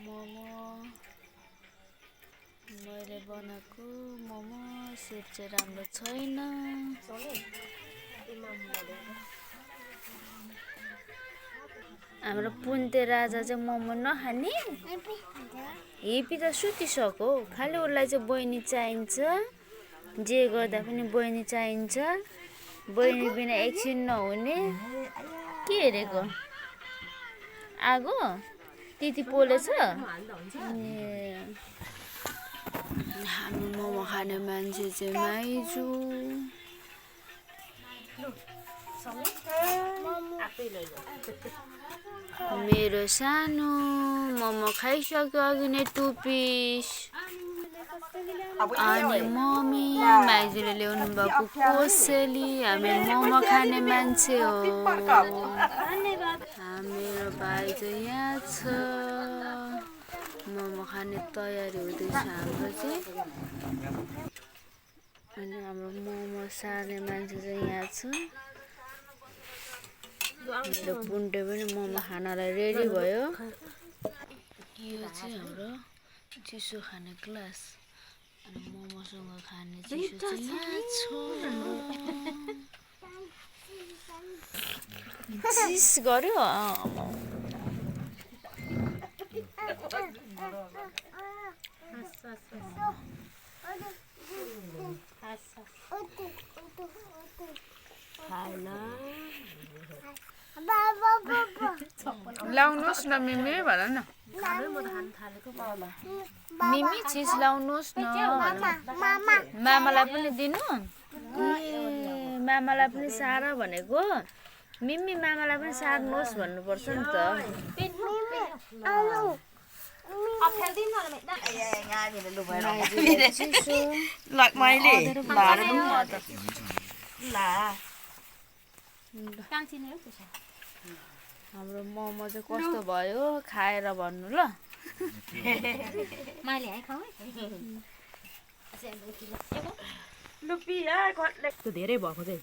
मोमो मैले बनाएको मोमो सेप चाहिँ राम्रो छैन। हाम्रो पुन्ते राजा चाहिँ मोमो नखाने हेपी त सुतिसक्यो। खालि उसलाई चाहिँ बहिनी चाहिन्छ। जे गर्दा पनि बहिनी चाहिन्छ। बहिनी बिना एकछिन नहुने। के हेरेको आगो त्यति पोलेछ। हामी मोमो खाने मान्छे चाहिँ माइजू। मेरो सानो मोमो खाइसक्यो अघि नै 2 पिस। अनि मम्मी माइजूले ल्याउनु भएको कोसेली। हामी मोमो खाने मान्छे हो। मेरो भाइ चाहिँ यहाँ छ। मोमो खाने तयारी हुँदैछ हाम्रो चाहिँ। अनि हाम्रो मोमो सार्ने मान्छे चाहिँ यहाँ छ। मेरो पुन्टे पनि मोमो खानलाई रेडी भयो। यो चाहिँ हाम्रो चिसो खाने ग्लास। अनि मोमोसँग खाने चिसो चाहिँ यहाँ छ। चिस गर्यो। लाउनुहोस् न मिमी भन न। मिमी चिज लाउनुहोस् न। मामालाई पनि दिनु। मामालाई पनि सार भनेको। मिमी मामालाई पनि सार्नुहोस् भन्नुपर्छ नि त। हाम्रो मोमो चाहिँ कस्तो भयो खाएर भन्नु ल। धेरै भएको चाहिँ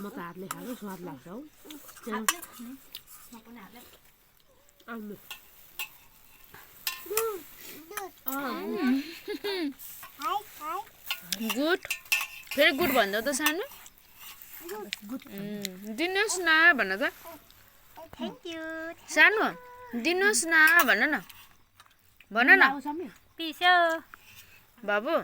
म त हातले खाएको स्वाद लाग्छ हौ। गुड फेरि गुड भन्दा त सानो। दिनुहोस् न भन त। सानो दिनुहोस् न भन न। भन न बाबु।